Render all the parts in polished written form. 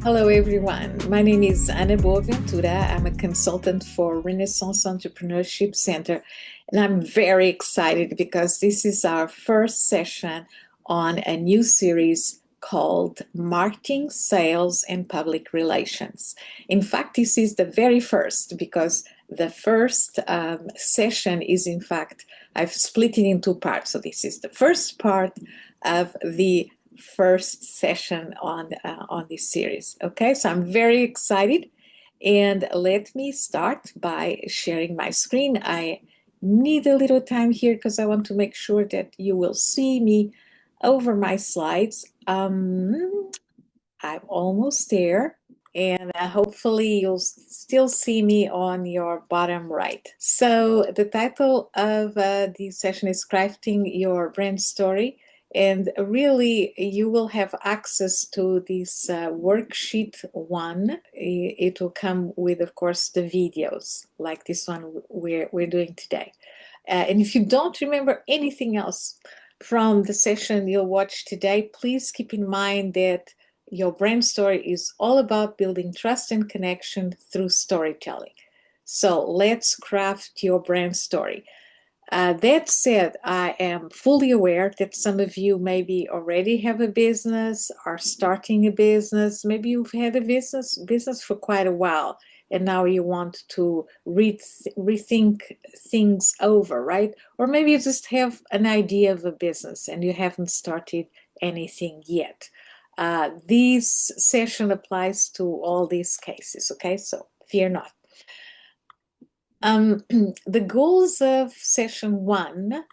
Hello, everyone. My name is Boa-Ventura. I'm a consultant for Renaissance Entrepreneurship Center, and I'm very excited because this is our first session on a new series called Marketing, Sales, and Public Relations. In fact, this is the very first because the first session is, in fact, I've split it in two parts. So this is the first part of the first session on this series. Okay, so I'm very excited, and let me start by sharing my screen. I need a little time here because I want to make sure that you will see me over my slides. I'm almost there. And hopefully you'll still see me on your bottom right. So the title of this session is Crafting Your Brand Story. And really, you will have access to this worksheet one. It will come with, of course, the videos like this one we're doing today. And if you don't remember anything else from the session you'll watch today, please keep in mind that your brand story is all about building trust and connection through storytelling. So let's craft your brand story. That said, I am fully aware that some of you maybe already have a business, are starting a business. Maybe you've had a business for quite a while, and now you want to rethink things over, right? Or maybe you just have an idea of a business and you haven't started anything yet. This session applies to all these cases, okay? So fear not. The goals of session one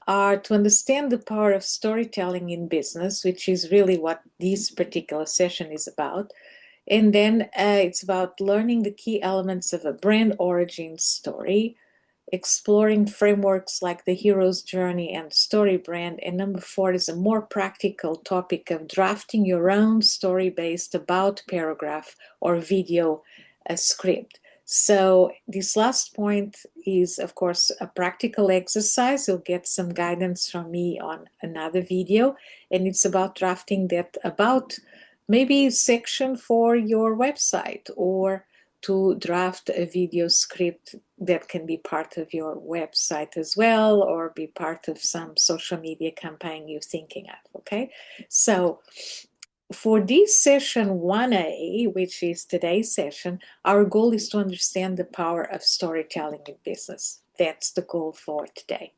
are to understand the power of storytelling in business, which is really what this particular session is about. And then it's about learning the key elements of a brand origin story, exploring frameworks like the hero's journey and story brand. And number four is a more practical topic of drafting your own story-based about paragraph or video script. So this last point is, of course, a practical exercise. You'll get some guidance from me on another video, and it's about drafting that about maybe section for your website, or to draft a video script that can be part of your website as well, or be part of some social media campaign you're thinking of, okay? So for this session 1A, which is today's session, our goal is to understand the power of storytelling in business. That's the goal for today.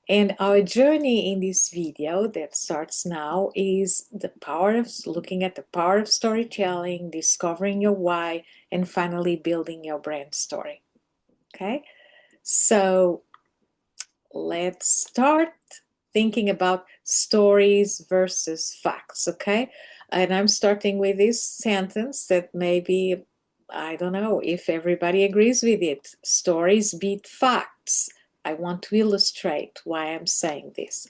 And our journey in this video that starts now is the power of looking at the power of storytelling, discovering your why, and finally building your brand story. Okay, so let's start thinking about stories versus facts. Okay, and I'm starting with this sentence that maybe, I don't know if everybody agrees with it. Stories beat facts. I want to illustrate why I'm saying this.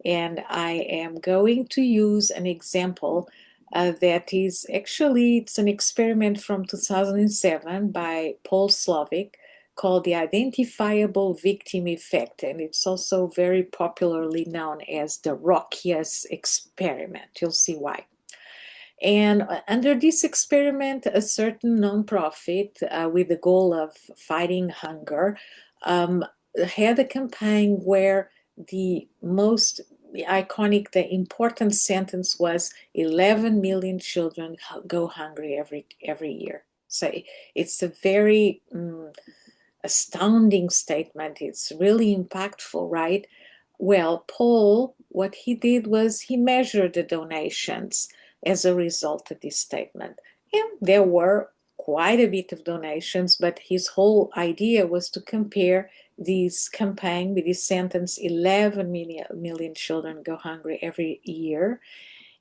And I am going to use an example that is actually, it's an experiment from 2007 by Paul Slovic called the identifiable victim effect. And it's also very popularly known as the Rockia's experiment. You'll see why. And under this experiment, a certain nonprofit with the goal of fighting hunger had a campaign where the most iconic, the important sentence was 11 million children go hungry every year. So it's a very astounding statement. It's really impactful, right? Well, Paul, what he did was he measured the donations as a result of this statement. And there were quite a bit of donations, but his whole idea was to compare this campaign with this sentence, 11 million children go hungry every year,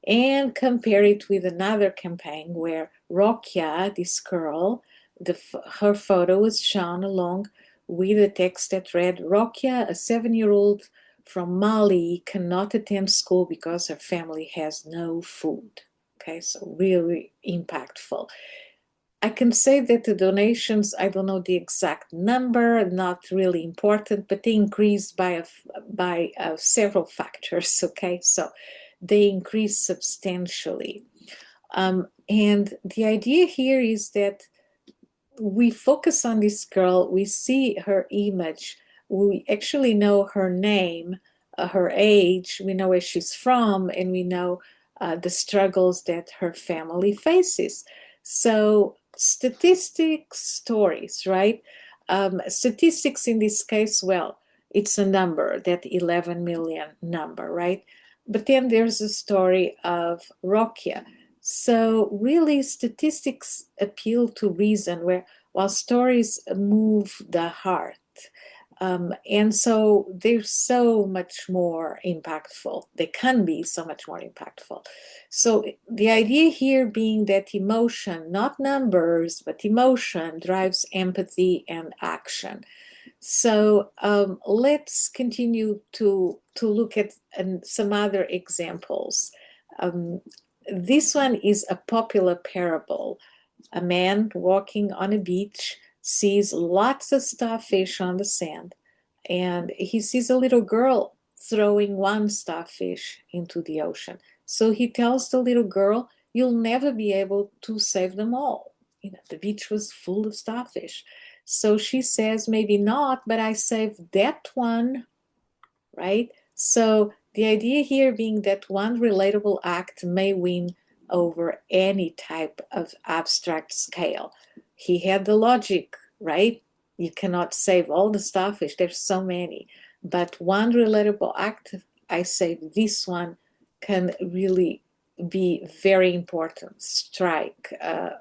and compare it with another campaign where Rokia, this girl, her photo was shown along with a text that read, Rokia, a 7-year-old from Mali, cannot attend school because her family has no food. Okay, so really impactful. I can say that the donations, I don't know the exact number, not really important, but they increased by several factors, okay? So they increased substantially. And the idea here is that we focus on this girl, we see her image, we actually know her name, her age, we know where she's from, and we know the struggles that her family faces. So, statistics, stories, right? Statistics in this case, well, it's a number, that 11 million number, right? But then there's a story of Rokia. So really, statistics appeal to reason, while stories move the heart. And so they're so much more impactful. They can be so much more impactful. So the idea here being that emotion, not numbers, but emotion drives empathy and action. So let's continue to look at some other examples. Um, this one is a popular parable. A man walking on a beach sees lots of starfish on the sand, and he sees a little girl throwing one starfish into the ocean. So he tells the little girl, "You'll never be able to save them all." The beach was full of starfish. So she says, "Maybe not, but I saved that one," right? So the idea here being that one relatable act may win over any type of abstract scale. He had the logic, right? You cannot save all the starfish, there's so many. But one relatable act, I say this one, can really be very important, strike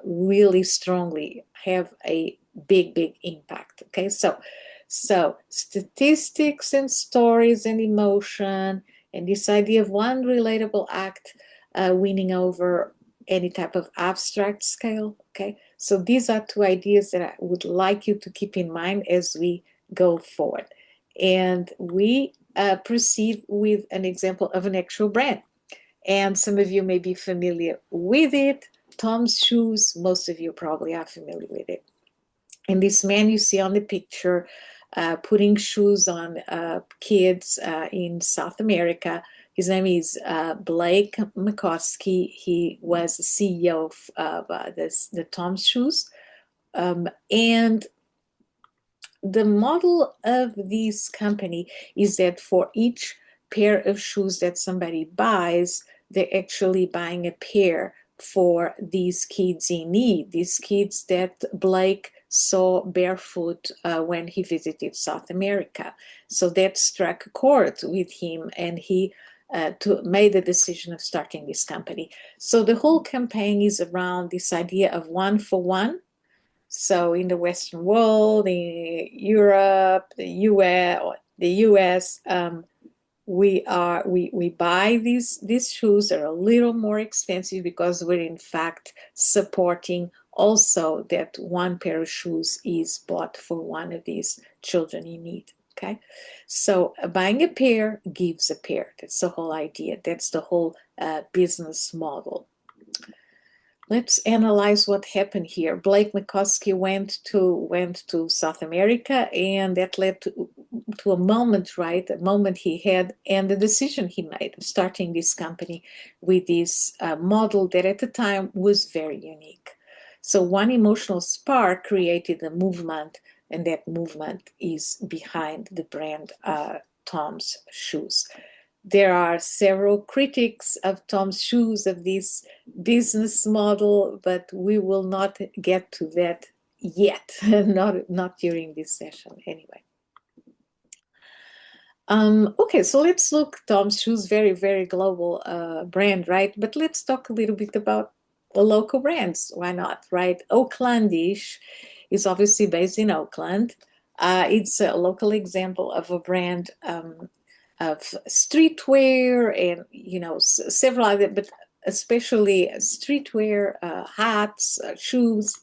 really strongly, have a big impact. Okay, so statistics and stories and emotion, and this idea of one relatable act winning over any type of abstract scale. Okay, so these are two ideas that I would like you to keep in mind as we go forward. And we proceed with an example of an actual brand. And some of you may be familiar with it. Tom's Shoes, most of you probably are familiar with it. And this man you see on the picture putting shoes on kids in South America. His name is Blake McCoskey. He was the CEO of the Tom's Shoes. And the model of this company is that for each pair of shoes that somebody buys, they're actually buying a pair for these kids in need, these kids that Blake saw barefoot when he visited South America. So that struck a chord with him, and he made the decision of starting this company. So the whole campaign is around this idea of one for one. So in the Western world, in Europe, the US, we buy these shoes that are a little more expensive because we're in fact supporting also that one pair of shoes is bought for one of these children in need. Okay, so buying a pair gives a pair. That's the whole idea. That's the whole business model. Let's analyze what happened here. Blake McCoskey went to South America, and that led to a moment, right? A moment he had, and the decision he made of starting this company with this model that at the time was very unique. So one emotional spark created a movement, and that movement is behind the brand Tom's Shoes. There are several critics of Tom's Shoes, of this business model, but we will not get to that yet, not during this session anyway. Okay, so let's look. Tom's Shoes, very global brand, right? But let's talk a little bit about the local brands. Why not, right? Oaklandish is obviously based in Oakland. It's a local example of a brand of streetwear and several other, but especially streetwear, hats, shoes.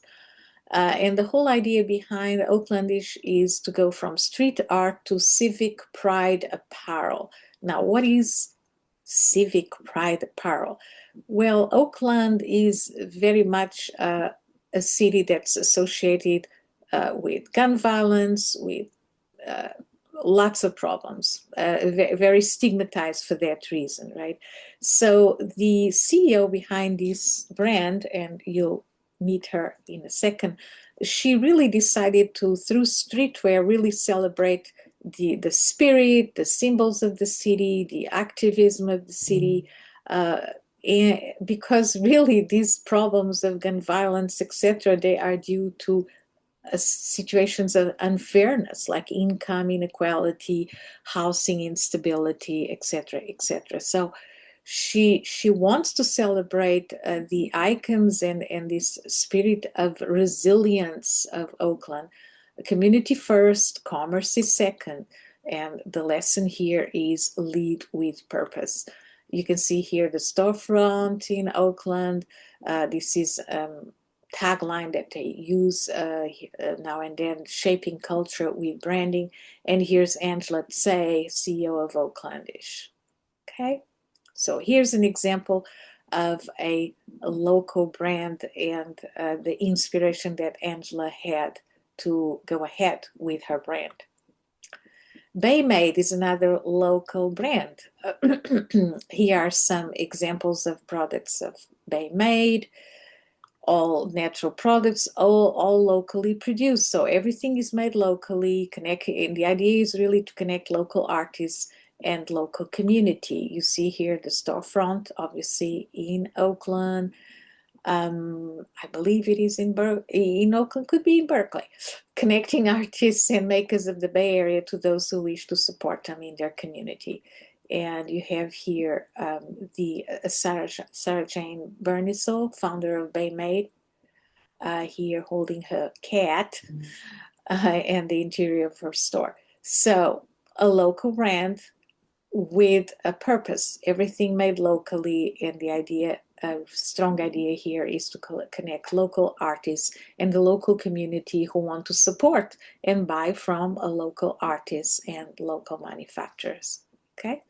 And the whole idea behind Oaklandish is to go from street art to civic pride apparel. Now, what is civic pride apparel? Well, Oakland is very much a city that's associated with gun violence, with lots of problems, very stigmatized for that reason, right? So the CEO behind this brand, and you'll meet her in a second, she really decided to, through streetwear, really celebrate the spirit, the symbols of the city, the activism of the city, because really these problems of gun violence, etc., they are due to situations of unfairness like income inequality, housing instability, etc., etc. So she wants to celebrate the icons and this spirit of resilience of Oakland. Community first, commerce is second, and the lesson here is lead with purpose. You can see here the storefront in Oakland. This is tagline that they use now and then, shaping culture with branding. And here's Angela Tsay, CEO of Oaklandish. Okay, so here's an example of a local brand and the inspiration that Angela had to go ahead with her brand. Baymade is another local brand. Here are some examples of products of Baymade. All natural products, all locally produced. So everything is made locally. And the idea is really to connect local artists and local community. You see here the storefront, obviously in Oakland. I believe it is in Oakland, could be in Berkeley, connecting artists and makers of the Bay Area to those who wish to support them in their community. And you have here the Sarah Jane Bernisel, founder of Baymade, here holding her cat and the interior of her store. So a local brand with a purpose, everything made locally, and the idea, a strong idea here is to connect local artists and the local community who want to support and buy from a local artists and local manufacturers. Okay.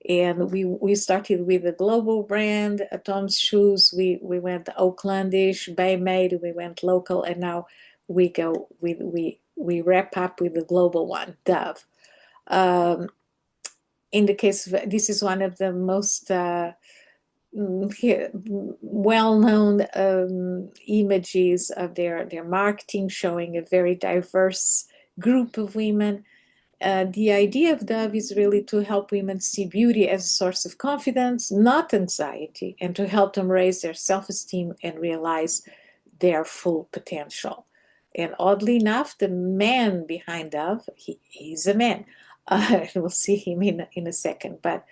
And we started with a global brand, Tom's Shoes. We went Oaklandish, Baymade. We went local, and now we go with we wrap up with the global one, Dove. In the case of, this is one of the most well-known images of their marketing, showing a very diverse group of women. The idea of Dove is really to help women see beauty as a source of confidence, not anxiety, and to help them raise their self-esteem and realize their full potential. And oddly enough, the man behind Dove, he's a man. We'll see him in a second. But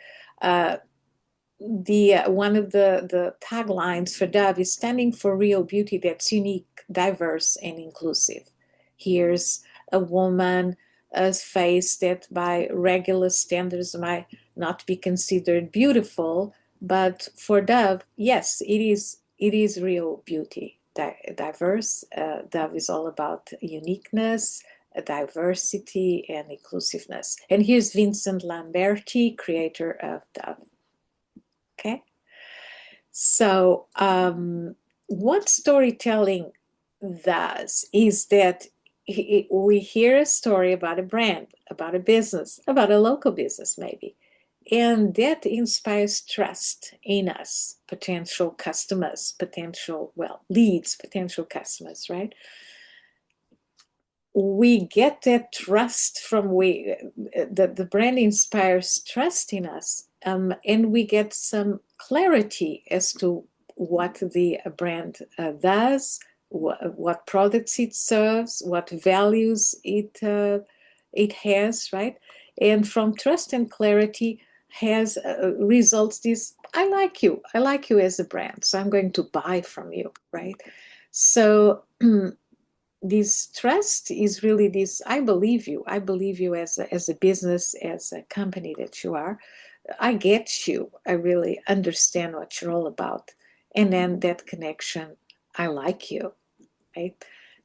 one of the taglines for Dove is standing for real beauty that's unique, diverse, and inclusive. Here's a woman, a face that by regular standards might not be considered beautiful, but for Dove, yes, it is real beauty, diverse. Dove is all about uniqueness, diversity, and inclusiveness. And here's Vincent Lamberti, creator of Dove. Okay, so what storytelling does is that we hear a story about a brand, about a business, about a local business maybe, and that inspires trust in us, potential customers, leads, potential customers, right? We get that trust from the brand inspires trust in us, and we get some clarity as to what the brand does, what products it serves, what values it has, right? And from trust and clarity has results this: I like you as a brand, so I'm going to buy from you, right? So this trust is really this: I believe you as a business, as a company that you are. I get you, I really understand what you're all about. And then that connection: I like you, right?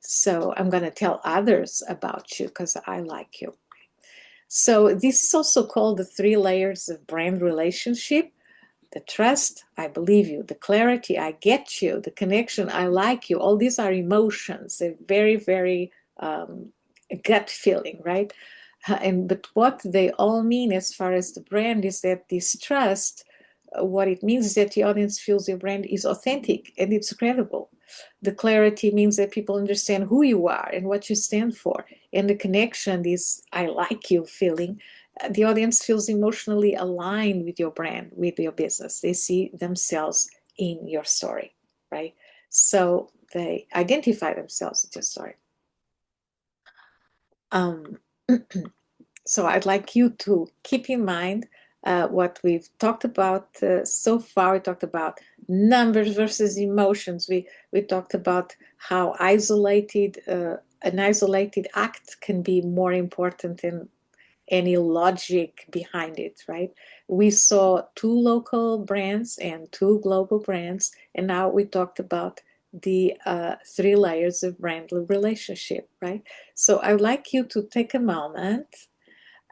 So I'm going to tell others about you because I like you. So this is also called the 3 layers of brand relationship: the trust, I believe you; the clarity, I get you; the connection, I like you. All these are emotions. They're very, very gut feeling, right? But what they all mean as far as the brand is that this trust, what it means is that the audience feels your brand is authentic and it's credible. The clarity means that people understand who you are and what you stand for. And the connection is I like you feeling. The audience feels emotionally aligned with your brand, with your business. They see themselves in your story, right? So they identify themselves with your story. Um, so I'd like you to keep in mind what we've talked about so far. We talked about numbers versus emotions. We talked about how an isolated act can be more important than any logic behind it, right? We saw two local brands and two global brands, and now we talked about the three layers of brand relationship, right? So I'd like you to take a moment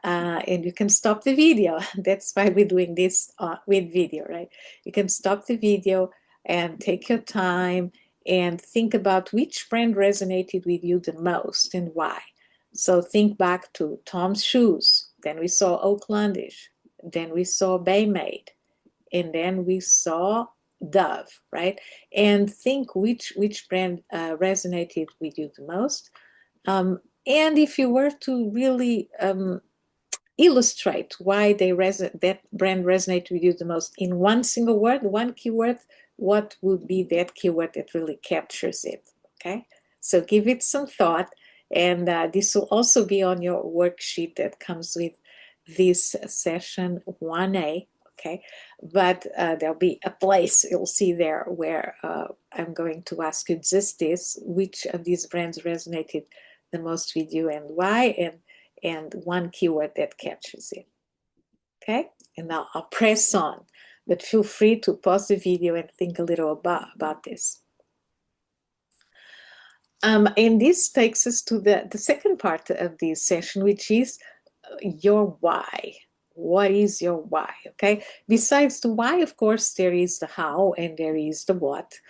and you can stop the video. That's why we're doing this with video, right? You can stop the video and take your time and think about which brand resonated with you the most and why. So think back to Tom's Shoes, then we saw Oaklandish, then we saw Baymade, and then we saw Dove, right? And think which brand resonated with you the most. And if you were to really illustrate why that brand resonates with you the most in one single word, one keyword, what would be that keyword that really captures it? Okay, so give it some thought, and this will also be on your worksheet that comes with this session 1A. Okay, but there'll be a place you'll see there where I'm going to ask you just this: which of these brands resonated the most with you and why, and one keyword that captures it. Okay, and now I'll press on, but feel free to pause the video and think a little about this. And this takes us to the second part of this session, which is your why. What is your why? Okay, besides the why, of course, there is the how and there is the what,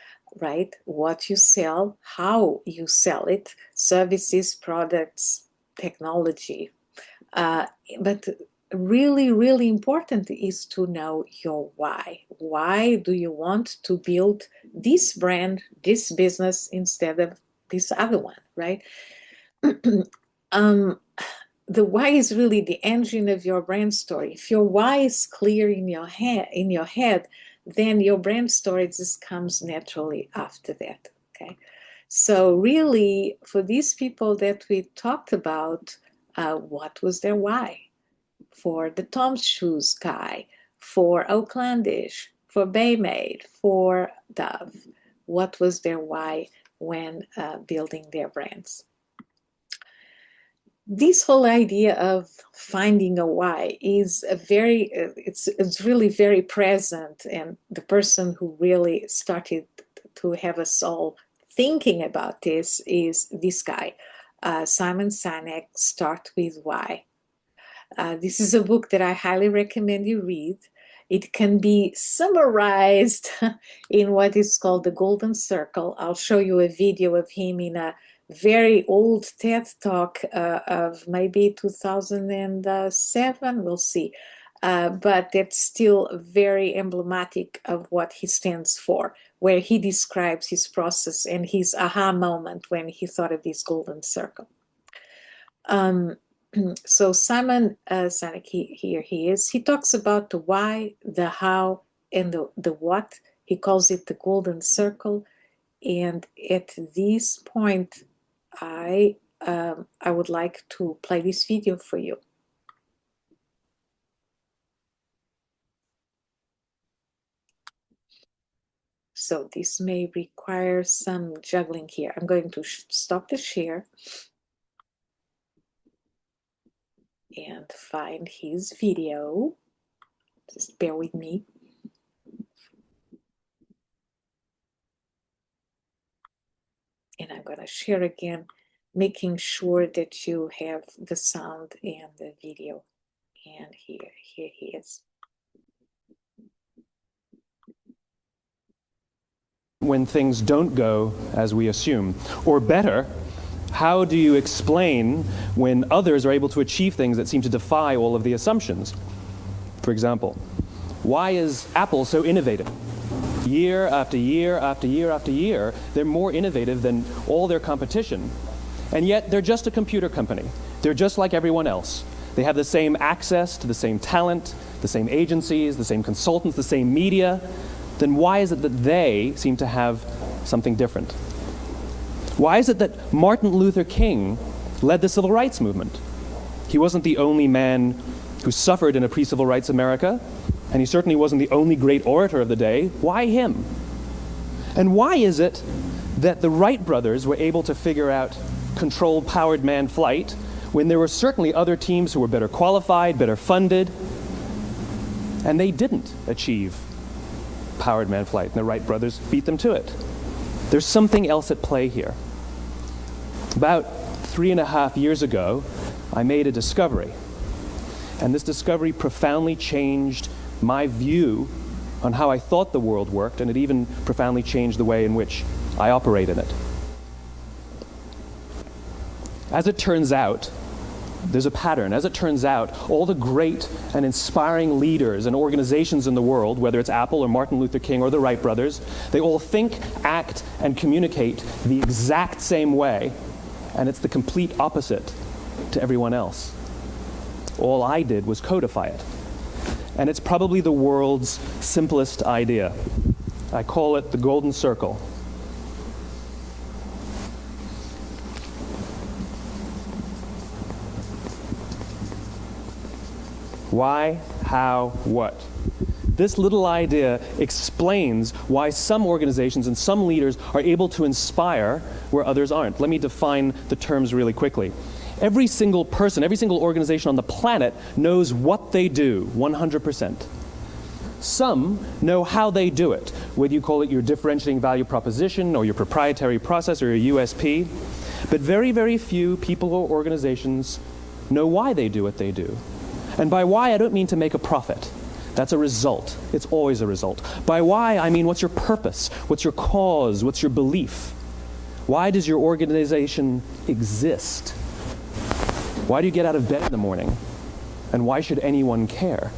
right? What you sell, how you sell it, services, products, technology. But really, really important is to know your why. Why do you want to build this brand, this business, instead of this other one, right? um, the why is really the engine of your brand story. If your why is clear in your head, then your brand story just comes naturally after that. Okay, so really, for these people that we talked about, what was their why? For the Tom's Shoes guy, for Oaklandish, for Baymade, for Dove. What was their why when building their brands? This whole idea of finding a why is a very it's really very present, and the person who really started to have us all thinking about this is this guy, Simon Sinek. Start with why. This is a book that I highly recommend you read. It can be summarized in what is called the Golden Circle. I'll show you a video of him in a very old TED Talk of maybe 2007. We'll see. But that's still very emblematic of what he stands for, where he describes his process and his aha moment when he thought of this Golden Circle. So Simon Sinek, here he is. He talks about the why, the how, and the what. He calls it the golden circle. And at this point, I would like to play this video for you. So this may require some juggling here. I'm going to stop the share and find his video. Just bear with me. And I'm going to share again, making sure that you have the sound and the video. And here he is. When things don't go as we assume, or better, How do you explain when others are able to achieve things that seem to defy all of the assumptions? For example, why is Apple so innovative? Year after year after year after year, they're more innovative than all their competition. And yet, they're just a computer company. They're just like everyone else. They have the same access to the same talent, the same agencies, the same consultants, the same media. Then why is it that they seem to have something different? Why is it that Martin Luther King led the civil rights movement? He wasn't the only man who suffered in a pre-civil rights America, and he certainly wasn't the only great orator of the day. Why him? And why is it that the Wright brothers were able to figure out controlled powered manned flight when there were certainly other teams who were better qualified, better funded, and they didn't achieve powered manned flight, and the Wright brothers beat them to it? There's something else at play here. About 3.5 years ago, I made a discovery. And this discovery profoundly changed my view on how I thought the world worked, and it even profoundly changed the way in which I operate in it. As it turns out, there's a pattern. As it turns out, all the great and inspiring leaders and organizations in the world, whether it's Apple or Martin Luther King or the Wright brothers, they all think, act, and communicate the exact same way, and it's the complete opposite to everyone else. All I did was codify it. And it's probably the world's simplest idea. I call it the golden circle. Why, how, what? This little idea explains why some organizations and some leaders are able to inspire where others aren't. Let me define the terms really quickly. Every single person, every single organization on the planet knows what they do, 100%. Some know how they do it, whether you call it your differentiating value proposition or your proprietary process or your USP. But very, very few people or organizations know why they do what they do. And by why, I don't mean to make a profit. That's a result. It's always a result. By why, I mean what's your purpose? What's your cause? What's your belief? Why does your organization exist? Why do you get out of bed in the morning? And why should anyone care?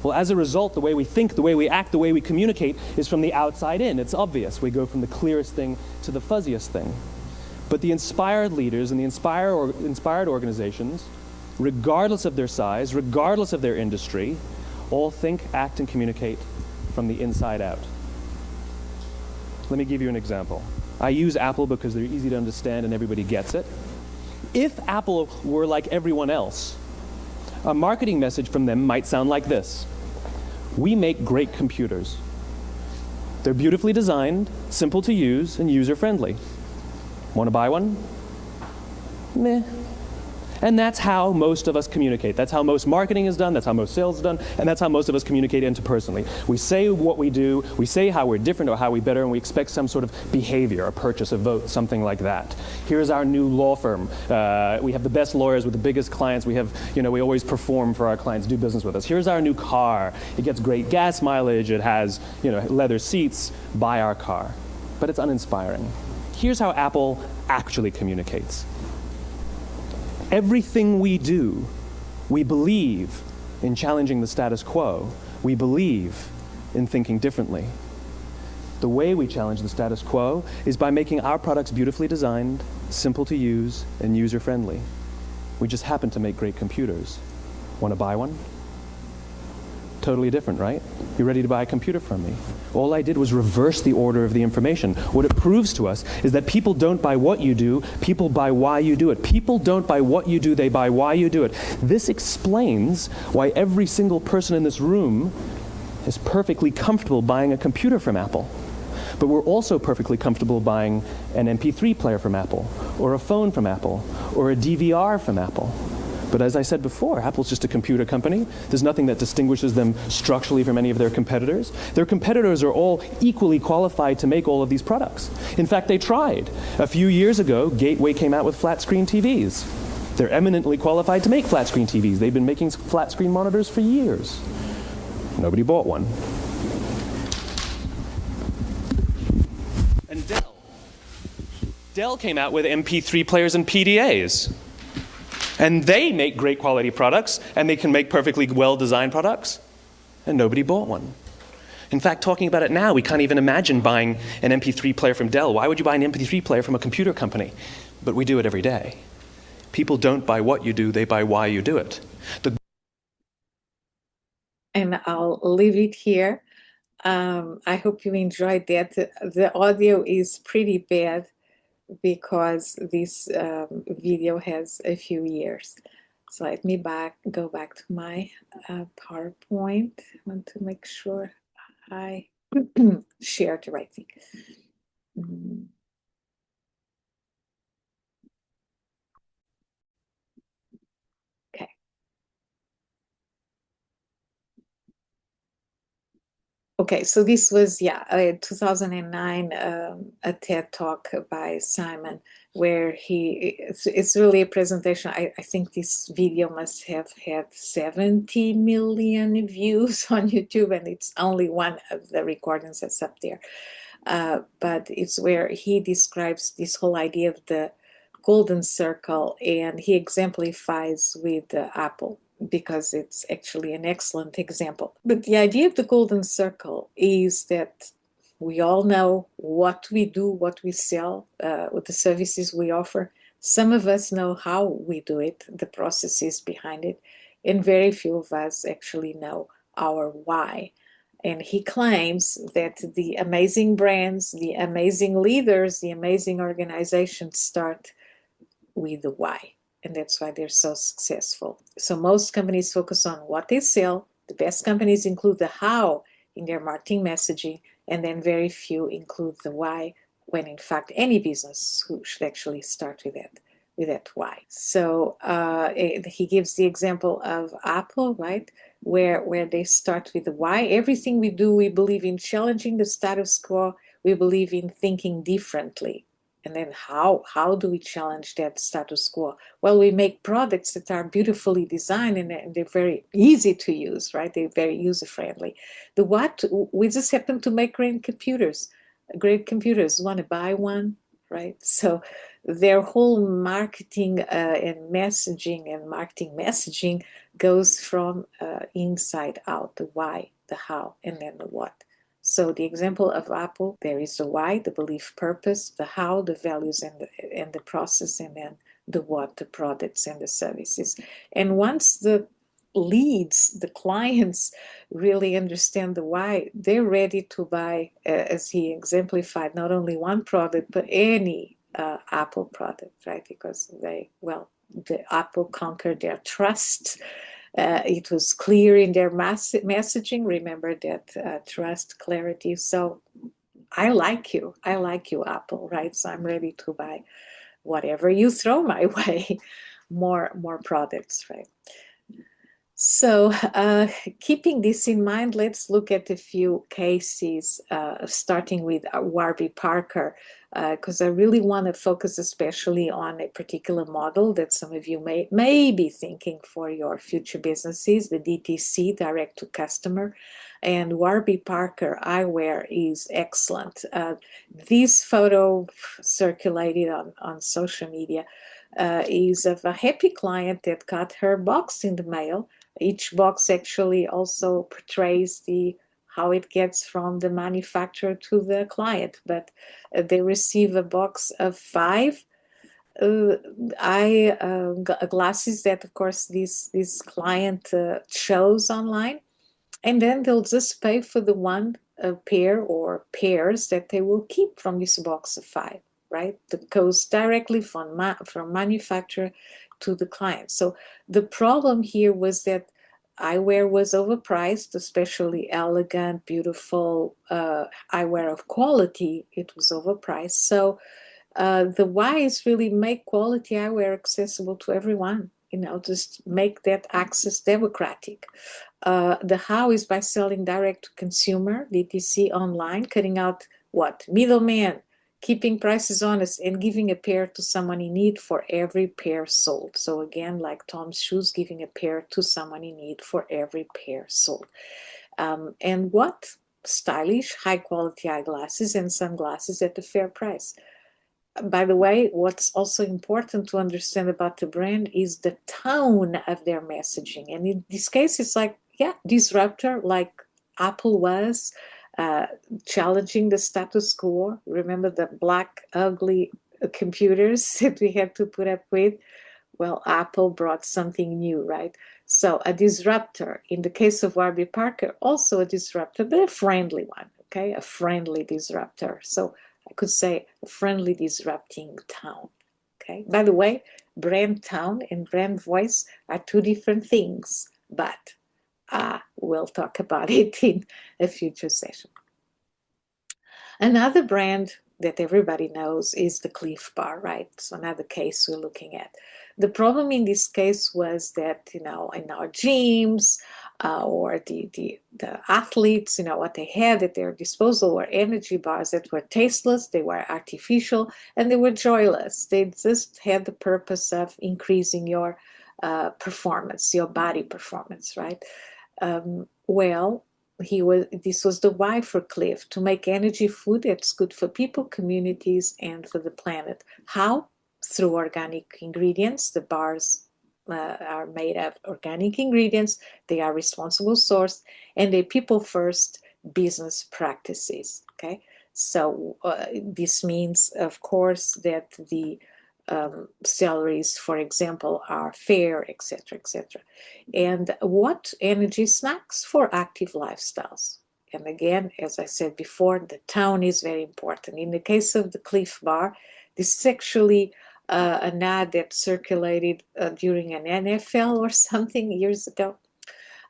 Well, as a result, the way we think, the way we act, the way we communicate is from the outside in. It's obvious. We go from the clearest thing to the fuzziest thing. But the inspired leaders and the inspired organizations, regardless of their size, regardless of their industry, all think, act, and communicate from the inside out. Let me give you an example. I use Apple because they're easy to understand and everybody gets it. If Apple were like everyone else, a marketing message from them might sound like this. We make great computers. They're beautifully designed, simple to use, and user-friendly. Want to buy one? Meh. And that's how most of us communicate. That's how most marketing is done, that's how most sales is done, and that's how most of us communicate interpersonally. We say what we do, we say how we're different or how we're better, and we expect some sort of behavior, a purchase, a vote, something like that. Here's our new law firm. We have the best lawyers with the biggest clients. We have, we always perform for our clients, do business with us. Here's our new car. It gets great gas mileage. It has, leather seats. Buy our car. But it's uninspiring. Here's how Apple actually communicates. Everything we do, we believe in challenging the status quo. We believe in thinking differently. The way we challenge the status quo is by making our products beautifully designed, simple to use, and user-friendly. We just happen to make great computers. Want to buy one? Totally different, right? You're ready to buy a computer from me. All I did was reverse the order of the information. What it proves to us is that people don't buy what you do, people buy why you do it. People don't buy what you do, they buy why you do it. This explains why every single person in this room is perfectly comfortable buying a computer from Apple. But we're also perfectly comfortable buying an MP3 player from Apple, or a phone from Apple, or a DVR from Apple. But as I said before, Apple's just a computer company. There's nothing that distinguishes them structurally from any of their competitors. Their competitors are all equally qualified to make all of these products. In fact, they tried. A few years ago, Gateway came out with flat-screen TVs. They're eminently qualified to make flat-screen TVs. They've been making flat-screen monitors for years. Nobody bought one. And Dell. Dell came out with MP3 players and PDAs. And they make great quality products, and they can make perfectly well-designed products, and nobody bought one. In fact, talking about it now, we can't even imagine buying an MP3 player from Dell. Why would you buy an MP3 player from a computer company? But we do it every day. People don't buy what you do, they buy why you do it. And I'll leave it here. I hope you enjoyed that. The audio is pretty bad because this video has a few years. So let me go back to my PowerPoint. I want to make sure I share the right thing. Okay. Okay, so this was, 2009, a TED Talk by Simon, where it's really a presentation. I think this video must have had 70 million views on YouTube, and it's only one of the recordings that's up there. But it's where he describes this whole idea of the golden circle, and he exemplifies with Apple, because it's actually an excellent example. But the idea of the golden circle is that we all know what we do, what we sell, what the services we offer. Some of us know how we do it, the processes behind it, and very few of us actually know our why. And he claims that the amazing brands, the amazing leaders, the amazing organizations start with the why. And that's why they're so successful. So most companies focus on what they sell. The best companies include the how in their marketing messaging, and then very few include the why, when in fact any business should actually start with that why. So he gives the example of Apple, right? Where they start with the why. Everything we do, we believe in challenging the status quo. We believe in thinking differently. And then how do we challenge that status quo? Well, we make products that are beautifully designed, and they're very easy to use, right? They're very user-friendly. The what, we just happen to make great computers. Great computers, want to buy one, right? So their whole marketing and marketing messaging goes from inside out, the why, the how, and then the what. So the example of Apple, there is the why, the belief purpose, the how, the values, and the process, and then the what, the products and the services. And once the leads, the clients really understand the why, they're ready to buy, as he exemplified, not only one product, but any Apple product, right? Because the Apple conquered their trust. It was clear in their messaging. Remember that trust, clarity. So I like you, Apple, right? So I'm ready to buy whatever you throw my way, more products, right? So keeping this in mind, let's look at a few cases, starting with Warby Parker, because I really want to focus especially on a particular model that some of you may be thinking for your future businesses, the DTC, direct to customer. And Warby Parker eyewear is excellent. This photo circulated on social media is of a happy client that got her box in the mail. Each box actually also portrays how it gets from the manufacturer to the client, but they receive a box of 5 glasses that, of course, this client chose online, and then they'll just pay for the one pair or pairs that they will keep from this box of 5, right? That goes directly from manufacturer to the client. So the problem here was that eyewear was overpriced, especially elegant, beautiful eyewear of quality. It was overpriced. So the why is really make quality eyewear accessible to everyone. Just make that access democratic. The how is by selling direct to consumer, DTC online, cutting out middleman, keeping prices honest, and giving a pair to someone in need for every pair sold. So again, like Tom's shoes, giving a pair to someone in need for every pair sold. And stylish, high quality eyeglasses and sunglasses at a fair price. by the way, what's also important to understand about the brand is the tone of their messaging. And in this case, it's like, yeah, disruptor, like Apple was, uh, challenging the status quo. Remember the black, ugly computers that we had to put up with? Well, Apple brought something new, right? So a disruptor, in the case of Warby Parker, also a disruptor, but a friendly one, okay? A friendly disruptor. So I could say a friendly disrupting tone, okay? By the way, brand tone and brand voice are two different things, but we'll talk about it in a future session. Another brand that everybody knows is the Cliff Bar, right? So another case we're looking at. The problem in this case was that, in our gyms, or the athletes, what they had at their disposal were energy bars that were tasteless, they were artificial, and they were joyless. They just had the purpose of increasing your performance, your body performance, right? Well, this was the why for Cliff, to make energy food that's good for people, communities, and for the planet. How? Through organic ingredients. The bars are made of organic ingredients. They are responsible sourced, and they people first business practices. Okay, so this means, of course, that the salaries, for example, are fair, etc., etc. And what energy snacks for active lifestyles. And again, as I said before, the tone is very important. In the case of the Cliff Bar, this is actually an ad that circulated during an NFL or something years ago.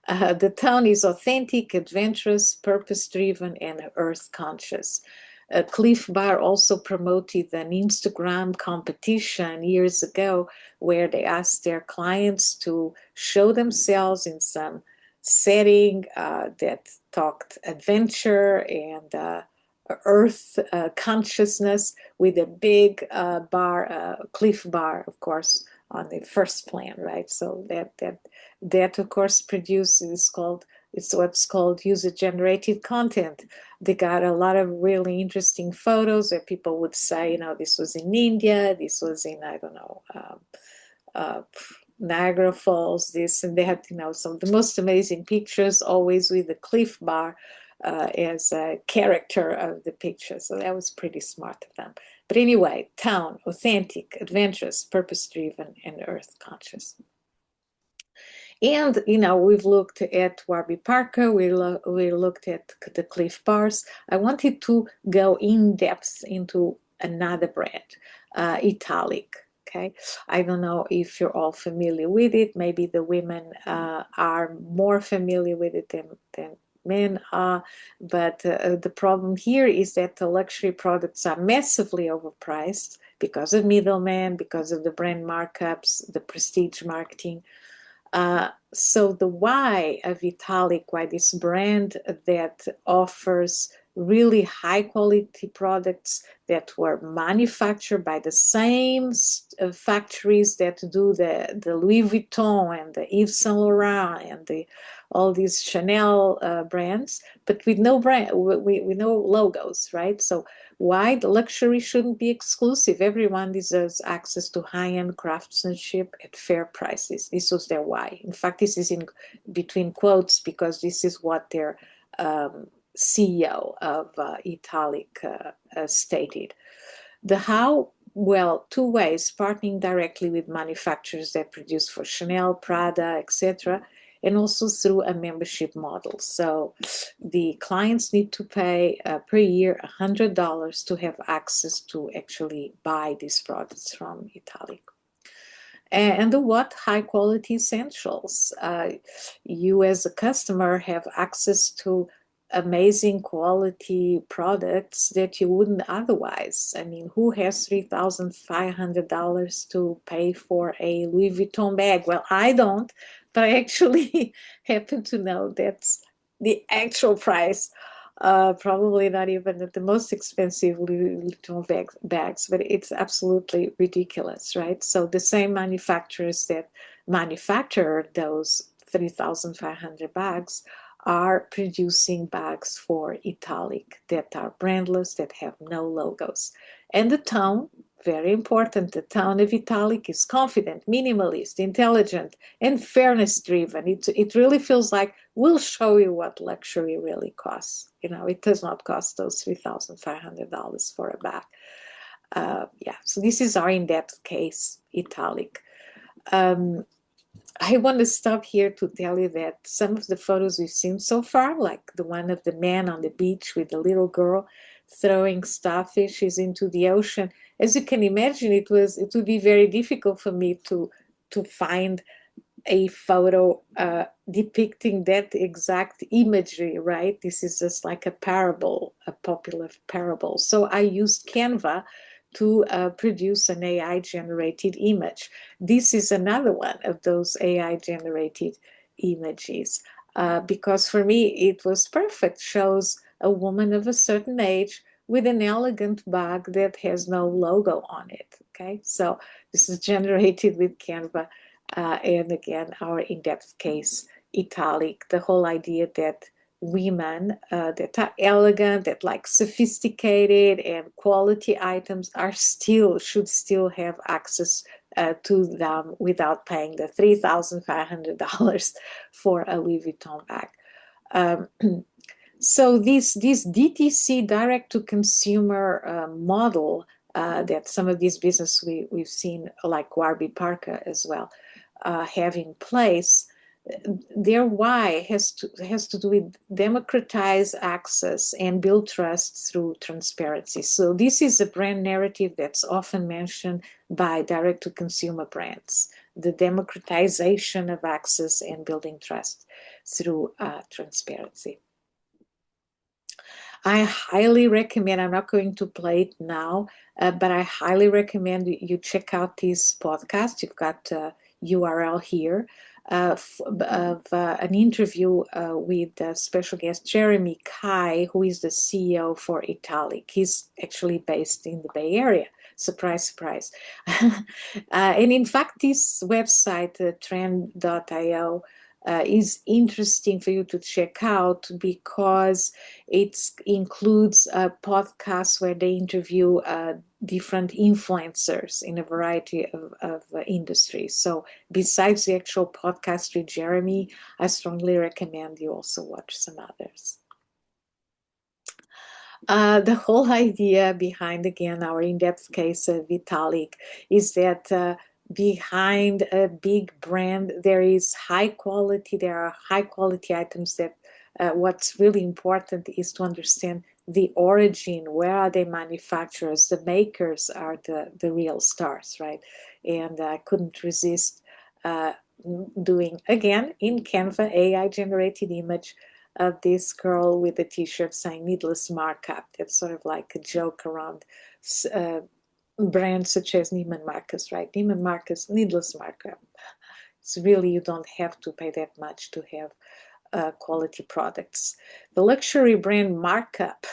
The town is authentic, adventurous, purpose driven, and earth conscious. Cliff Bar also promoted an Instagram competition years ago where they asked their clients to show themselves in some setting that talked adventure and earth consciousness, with a big Cliff Bar, of course, on the first plan, right? So that of course produces it's what's called user generated content. They got a lot of really interesting photos where people would say, this was in India, this was in, I don't know, uh, Niagara Falls, this, and they had, some of the most amazing pictures, always with the Cliff Bar as a character of the picture. So that was pretty smart of them. But anyway, town, authentic, adventurous, purpose driven, and earth conscious. And, we've looked at Warby Parker, we looked at the Cliff Bars. I wanted to go in depth into another brand, Italic. Okay, I don't know if you're all familiar with it. Maybe the women are more familiar with it than men are. But the problem here is that the luxury products are massively overpriced because of middlemen, because of the brand markups, the prestige marketing. So the why of Italic, why this brand that offers really high quality products that were manufactured by the same factories that do the Louis Vuitton and the Yves Saint Laurent and all these Chanel brands, but with no brand, with no logos, right? So why the luxury shouldn't be exclusive? Everyone deserves access to high-end craftsmanship at fair prices. This was their why. In fact, this is in between quotes because this is what their CEO of Italic stated. The how? Well, two ways: partnering directly with manufacturers that produce for Chanel, Prada, etc., and also through a membership model. So the clients need to pay per year $100 to have access to actually buy these products from Italic. And the what? High quality essentials. You as a customer have access to amazing quality products that you wouldn't otherwise. I mean, who has $3,500 to pay for a Louis Vuitton bag? Well, I don't, but I actually happen to know that's the actual price. Probably not even at the most expensive Louis Vuitton bags, but it's absolutely ridiculous, right? So the same manufacturers that manufacture those 3,500 bags are producing bags for Italic that are brandless, that have no logos. And the tone, very important, the town of Italic is confident, minimalist, intelligent, and fairness-driven. It really feels like we'll show you what luxury really costs. It does not cost those $3,500 for a bag. Yeah, so this is our in-depth case, Italic. I want to stop here to tell you that some of the photos we've seen so far, like the one of the man on the beach with the little girl throwing starfishes into the ocean, as you can imagine, it would be very difficult for me to find a photo depicting that exact imagery, right? This is just like a parable, a popular parable. So I used Canva to produce an AI-generated image. This is another one of those AI-generated images because for me it was perfect. Shows a woman of a certain age with an elegant bag that has no logo on it. Okay, so this is generated with Canva. And again, our in-depth case, Italic, the whole idea that women that are elegant, that like sophisticated and quality items should still have access to them without paying the $3,500 for a Louis Vuitton bag. So this DTC, direct to consumer model that some of these business we've seen, like Warby Parker as well, have in place, their why has to do with democratize access and build trust through transparency. So this is a brand narrative that's often mentioned by direct-to-consumer brands, the democratization of access and building trust through transparency. I highly recommend, I'm not going to play it now, but I highly recommend you check out this podcast. You've got URL here of an interview with special guest Jeremy Kai, who is the CEO for Italic. He's actually based in the Bay Area. Surprise, surprise. And in fact, this website, trend.io, is interesting for you to check out because it includes podcasts where they interview different influencers in a variety of industries. So besides the actual podcast with Jeremy, I strongly recommend you also watch some others. The whole idea behind, again, our in-depth case of Vitalik is that behind a big brand, there are high quality items that what's really important is to understand the origin, where are they manufacturers, the makers are the real stars, right? And I couldn't resist doing, again, in Canva, AI generated image of this girl with a t-shirt saying needless markup. That's sort of like a joke around brands such as Neiman Marcus, right? Neiman Marcus, needless markup. It's really, you don't have to pay that much to have quality products. The luxury brand markup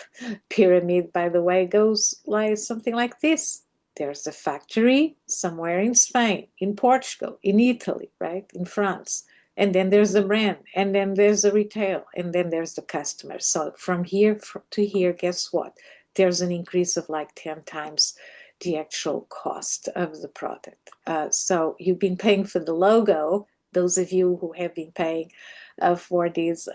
pyramid, by the way, goes like something like this. There's a factory somewhere in Spain, in Portugal, in Italy, right? In France. And then there's the brand, and then there's the retail, and then there's the customer. So from here to here, guess what? There's an increase of like 10 times the actual cost of the product. So you've been paying for the logo, those of you who have been paying for these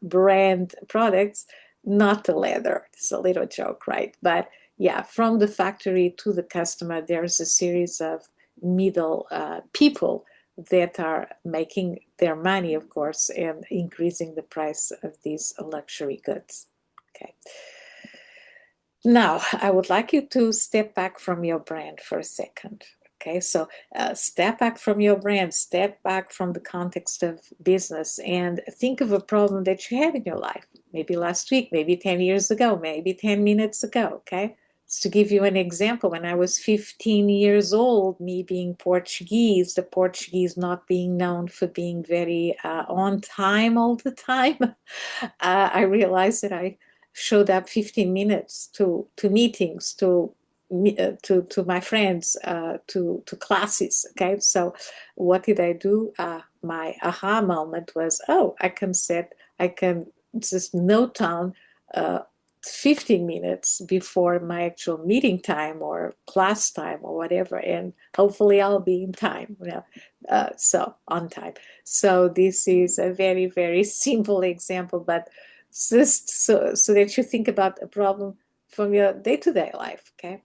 brand products, not the leather. It's a little joke, right? But yeah, from the factory to the customer, there's a series of middle people that are making their money, of course, and increasing the price of these luxury goods. Okay. Now, I would like you to step back from your brand for a second. Okay, so step back from your brand, step back from the context of business, and think of a problem that you had in your life. Maybe last week, maybe 10 years ago, maybe 10 minutes ago, okay? To give you an example, when I was 15 years old, me being Portuguese, the Portuguese not being known for being very on time all the time, I realized that I showed up 15 minutes to meetings, to my friends, to classes. Okay, so what did I do? My aha moment was, oh, I can just note down 15 minutes before my actual meeting time or class time or whatever, and hopefully I'll be in time, so on time. So this is a very, very simple example, but just so that you think about a problem from your day-to-day life, okay?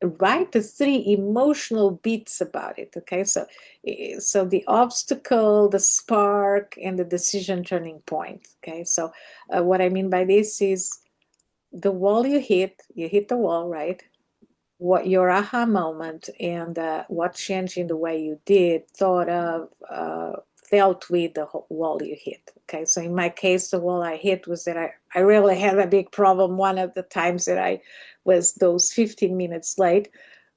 Write the three emotional beats about it, okay? So the obstacle, the spark, and the decision turning point, okay? So what I mean by this is the wall you hit the wall, right? What your aha moment, and what changed in the way you did, thought of, felt with the wall you hit. Okay, so in my case, the wall I hit was that I really had a big problem. One of the times that I was those 15 minutes late,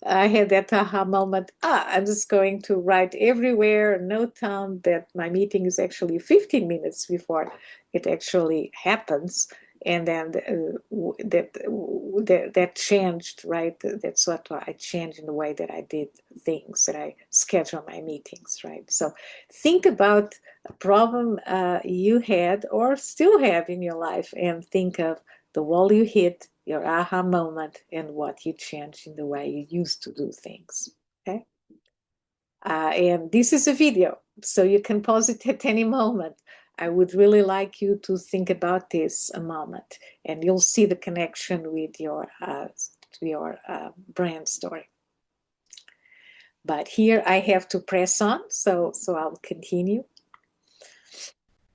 I had that aha moment. I'm just going to write everywhere, note down that my meeting is actually 15 minutes before it actually happens. And then that changed, right? That's what I changed in the way that I did things, that I schedule my meetings, right? So think about a problem you had or still have in your life, and think of the wall you hit, your aha moment, and what you changed in the way you used to do things. Okay. And this is a video, so you can pause it at any moment. I would really like you to think about this a moment, and you'll see the connection with your brand story. But here I have to press on, so I'll continue.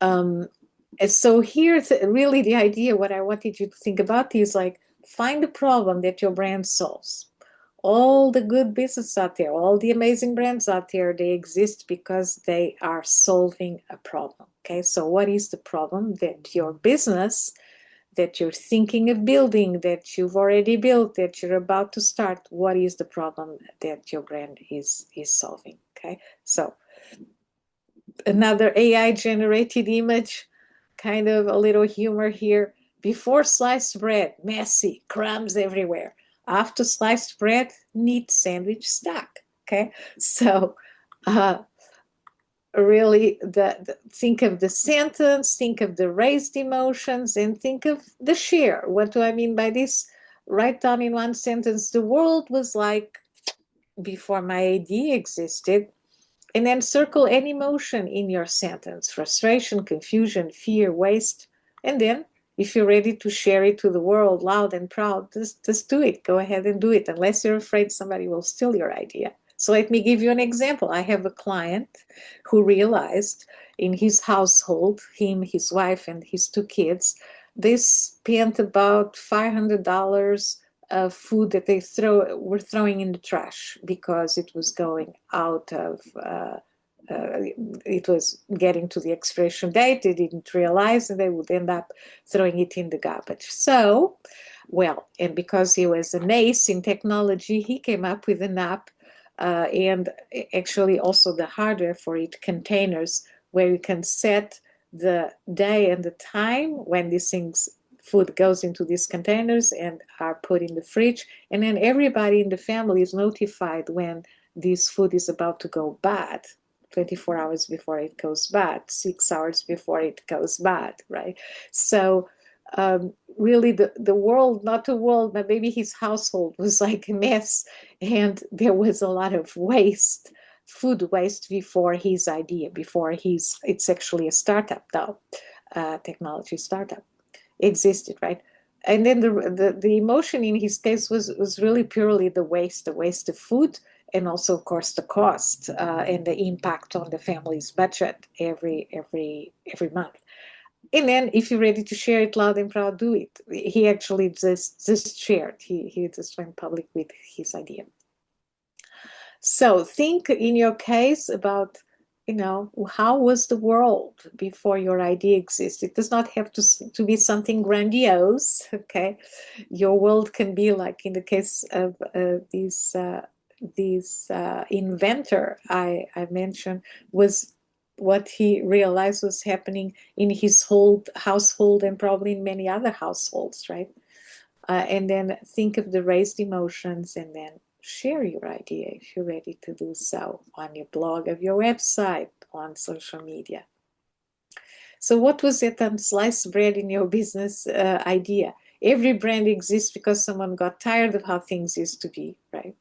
So here's really the idea. What I wanted you to think about is like, find a problem that your brand solves. All the good business out there, all the amazing brands out there, they exist because they are solving a problem. Okay, so what is the problem that your business, that you're thinking of building, that you've already built, that you're about to start? What is the problem that your brand is solving? Okay, so another AI generated image, kind of a little humor here. Before sliced bread, messy, crumbs everywhere. After sliced bread, neat sandwich stack. Okay, so really, think of the sentence, think of the raised emotions, and think of the share. What do I mean by this? Write down in one sentence: the world was like before my idea existed. And then circle any emotion in your sentence: frustration, confusion, fear, waste. And then, if you're ready to share it to the world loud and proud, just do it. Go ahead and do it, unless you're afraid somebody will steal your idea. So let me give you an example. I have a client who realized in his household, him, his wife, and his two kids, they spent about $500 of food that they were throwing in the trash because it was going out of it was getting to the expiration date. They didn't realize, and they would end up throwing it in the garbage. So, well, and because he was an ace in technology, he came up with an app, and actually also the hardware for it, containers, where you can set the day and the time when these things, food, goes into these containers and are put in the fridge. And then everybody in the family is notified when this food is about to go bad. 24 hours before it goes bad, 6 hours before it goes bad, right? So really the world, not the world, but maybe his household was like a mess, and there was a lot of waste, food waste, before his idea, it's actually a startup now, technology startup existed, right? And then the emotion in his case was really purely the waste of food, and also, of course, the cost and the impact on the family's budget every month. And then, if you're ready to share it loud and proud, do it. He actually just shared. He just went public with his idea. So think in your case about, how was the world before your idea existed? It does not have to be something grandiose, okay? Your world can be like in the case of this inventor I mentioned, was what he realized was happening in his whole household, and probably in many other households, right? And then think of the raised emotions, and then share your idea if you're ready to do so on your blog, of your website, on social media. So what was that sliced bread in your business idea? Every brand exists because someone got tired of how things used to be, right?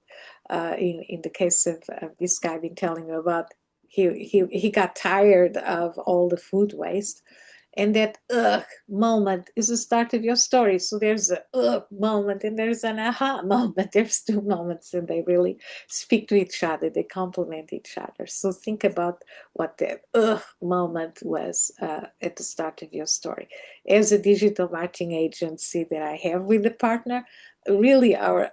In the case of this guy I've been telling you about, he got tired of all the food waste, and that moment is the start of your story. So there's a moment and there's an aha moment. There's two moments, and they really speak to each other. They complement each other. So think about what that moment was at the start of your story. As a digital marketing agency that I have with a partner, really our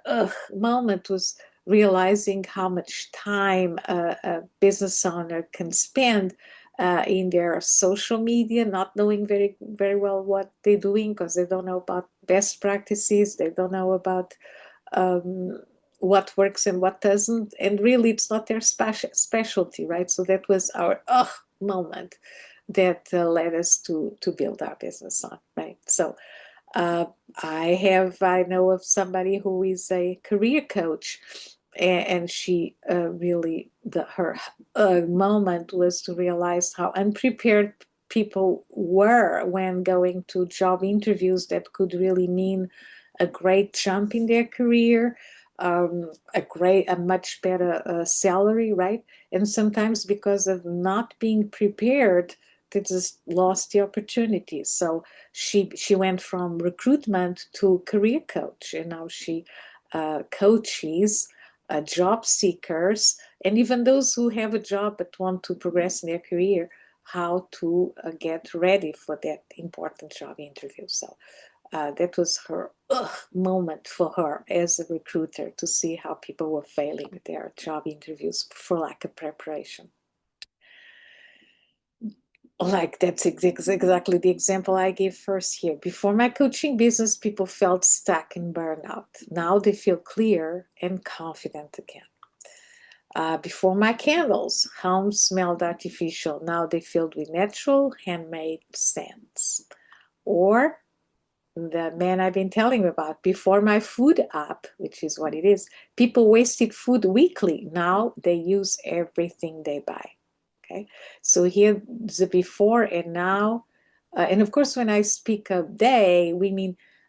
moment was realizing how much time a business owner can spend in their social media, not knowing very well what they're doing because they don't know about best practices, they don't know about what works and what doesn't, and really it's not their specialty, right? So that was our moment that led us to build our business on, right? So uh, I know of somebody who is a career coach, and she really her moment was to realize how unprepared people were when going to job interviews that could really mean a great jump in their career, a much better salary, right? And sometimes because of not being prepared, they just lost the opportunity. So she went from recruitment to career coach, and now she coaches job seekers and even those who have a job but want to progress in their career, how to get ready for that important job interview. So that was her moment for her as a recruiter, to see how people were failing at their job interviews for lack of preparation. Like that's exactly the example I gave first here. Before my coaching business, people felt stuck in burnout. Now they feel clear and confident again. Before my candles, homes smelled artificial. Now they filled with natural, handmade scents. Or the man I've been telling you about, before my food app, which is what it is, people wasted food weekly. Now they use everything they buy. Okay, so here the before and now, and of course, when I speak of they,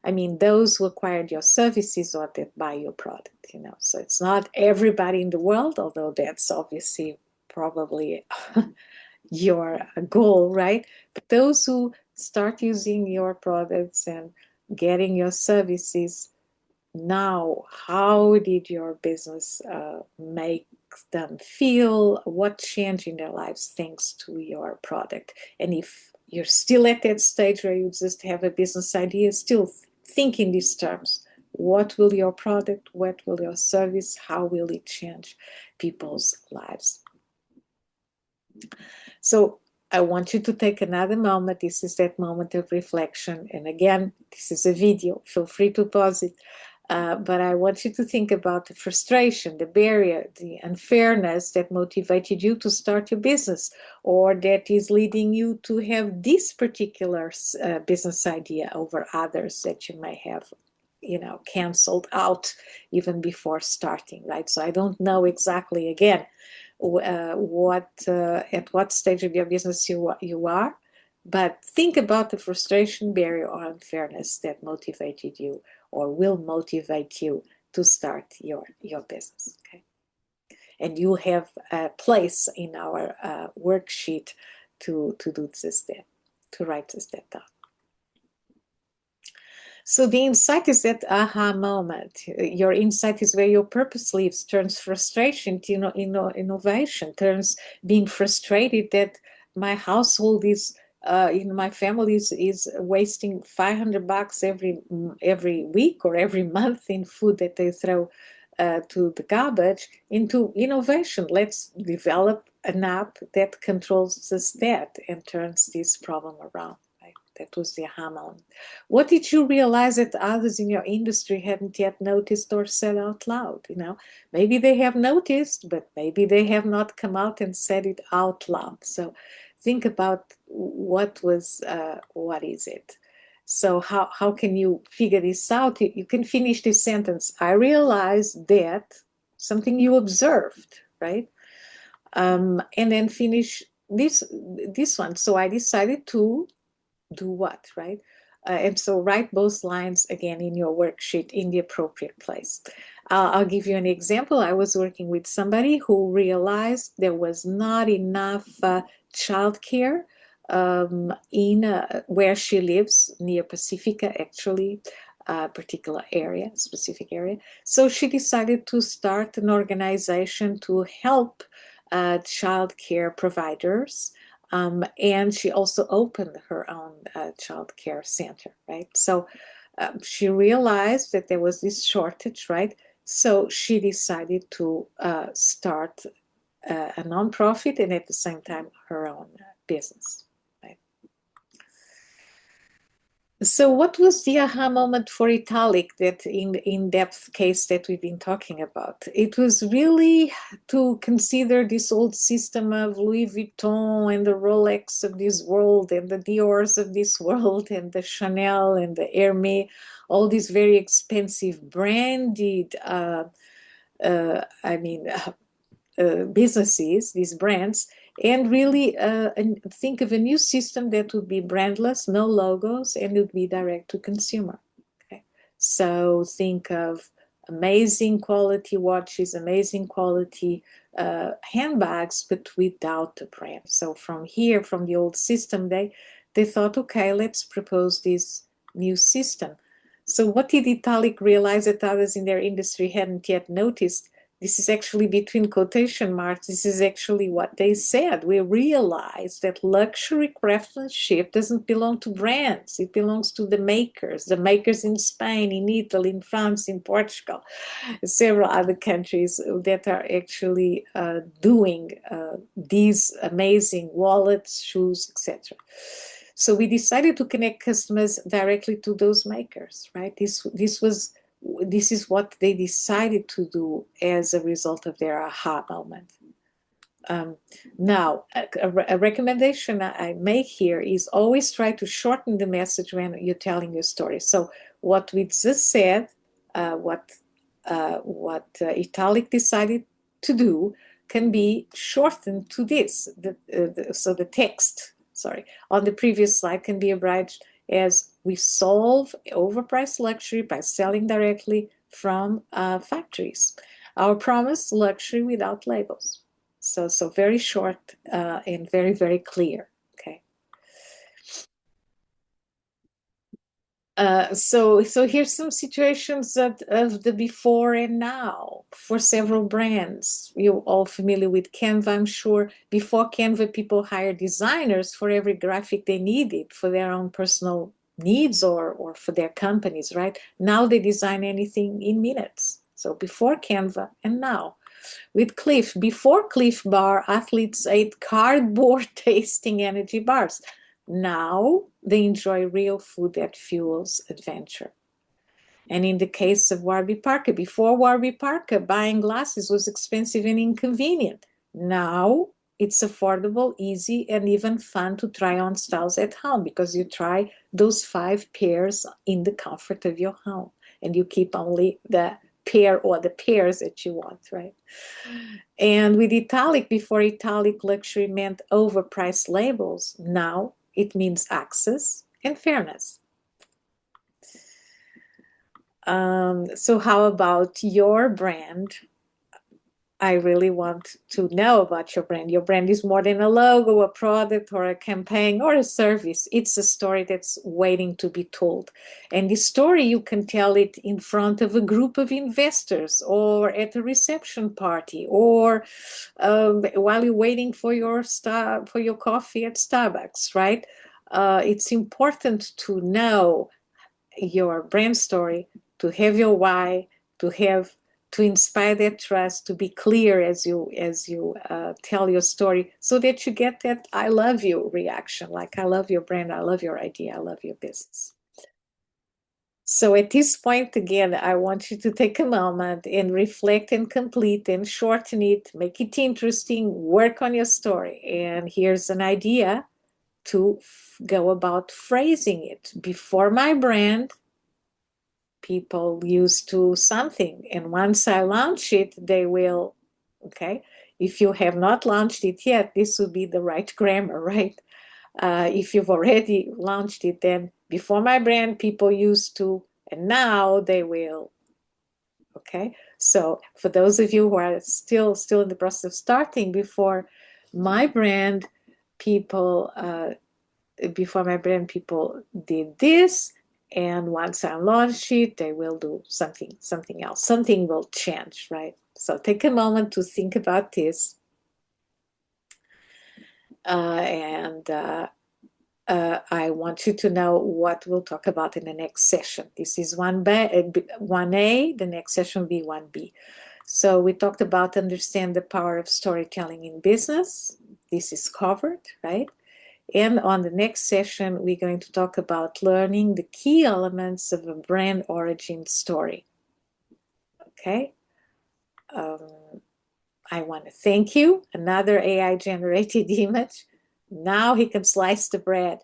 I mean those who acquired your services or that buy your product. You know, so it's not everybody in the world, although that's obviously probably your goal, right? But those who start using your products and getting your services now, how did your business make them feel? What changed in their lives thanks to your product? And if you're still at that stage where you just have a business idea, still think in these terms. What will your product, what will your service, how will it change people's lives? So I want you to take another moment. This is that moment of reflection. And again, this is a video. Feel free to pause it. But I want you to think about the frustration, the barrier, the unfairness that motivated you to start your business, or that is leading you to have this particular business idea over others that you may have, you know, canceled out even before starting, right? So I don't know exactly, again, at what stage of your business you are, but think about the frustration, barrier, or unfairness that motivated you or will motivate you to start your business. Okay, and you have a place in our worksheet to do this step, to write this step down. So the insight is that aha moment. Your insight is where your purpose lives, turns frustration to innovation, turns being frustrated that my household is, my family is wasting $500 every week or every month in food that they throw to the garbage, into innovation. Let's develop an app that controls this debt and turns this problem around. That was the aha moment. What did you realize that others in your industry hadn't yet noticed or said out loud? You know, maybe they have noticed, but maybe they have not come out and said it out loud. So think about what is it? So how can you figure this out? You can finish this sentence. I realized that something you observed, right? And then finish this one. So I decided to do what, right? And so write both lines again in your worksheet in the appropriate place. I'll give you an example. I was working with somebody who realized there was not enough childcare in where she lives, near Pacifica, actually, particular area, specific area. So she decided to start an organization to help child care providers, and she also opened her own child care center, right? So she realized that there was this shortage, right? So she decided to start a nonprofit and at the same time her own business, right? So what was the aha moment for Italic, that in-depth case that we've been talking about? It was really to consider this old system of Louis Vuitton and the Rolex of this world and the Dior's of this world and the Chanel and the Hermès, all these very expensive branded, businesses, these brands, and really think of a new system that would be brandless, no logos, and would be direct to consumer. Okay, so think of amazing quality watches, amazing quality handbags, but without the brand. So from here, from the old system, they thought, okay, let's propose this new system. So what did Italic realize that others in their industry hadn't yet noticed? This is actually between quotation marks. This is actually what they said. We realized that luxury craftsmanship doesn't belong to brands. It belongs to the makers in Spain, in Italy, in France, in Portugal, several other countries that are actually doing these amazing wallets, shoes, etc. So we decided to connect customers directly to those makers, right? This is what they decided to do as a result of their aha moment. Now, a recommendation I make here is always try to shorten the message when you're telling your story. So what we just said, what Italic decided to do can be shortened to this. So the text, on the previous slide can be abridged as: we solve overpriced luxury by selling directly from factories. Our promise: luxury without labels. So very short and very, very clear. Okay. So here's some situations of the before and now for several brands. You're all familiar with Canva, I'm sure. Before Canva, people hired designers for every graphic they needed for their own personal needs or for their companies, right? Now they design anything in minutes. So before Canva and now. With Cliff, before Cliff Bar, athletes ate cardboard tasting energy bars. Now they enjoy real food that fuels adventure. And in the case of Warby Parker, before Warby Parker, buying glasses was expensive and inconvenient. Now it's affordable, easy, and even fun to try on styles at home, because you try those 5 pairs in the comfort of your home and you keep only the pair or the pairs that you want, right? And with Italic, before Italic, luxury meant overpriced labels. Now it means access and fairness. So how about your brand? I really want to know about your brand. Your brand is more than a logo, a product, or a campaign, or a service. It's a story that's waiting to be told. And the story, you can tell it in front of a group of investors, or at a reception party, or while you're waiting for your coffee at Starbucks, right? It's important to know your brand story, to have your why, to inspire that trust, to be clear as you tell your story, so that you get that "I love you" reaction, like "I love your brand, I love your idea, I love your business." So at this point, again, I want you to take a moment and reflect and complete and shorten it, make it interesting, work on your story. And here's an idea to go about phrasing it. Before my brand, people used to something, and once I launch it, they will, okay? If you have not launched it yet, this would be the right grammar, right? If you've already launched it, then before my brand, people used to, and now they will. Okay, so for those of you who are still in the process of starting, before my brand, people did this, and once I launch it, they will do something else. Something will change, right? So take a moment to think about this, and I want you to know what we'll talk about in the next session. This is 1A, the next session will be 1B. So we talked about understand the power of storytelling in business. This is covered, right? And on the next session, we're going to talk about learning the key elements of a brand origin story. Okay? I want to thank you. Another AI-generated image. Now he can slice the bread.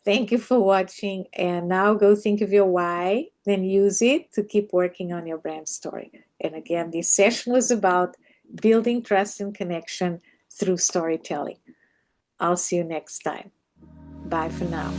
Thank you for watching. And now go think of your why, then use it to keep working on your brand story. And again, this session was about building trust and connection through storytelling. I'll see you next time. Bye for now.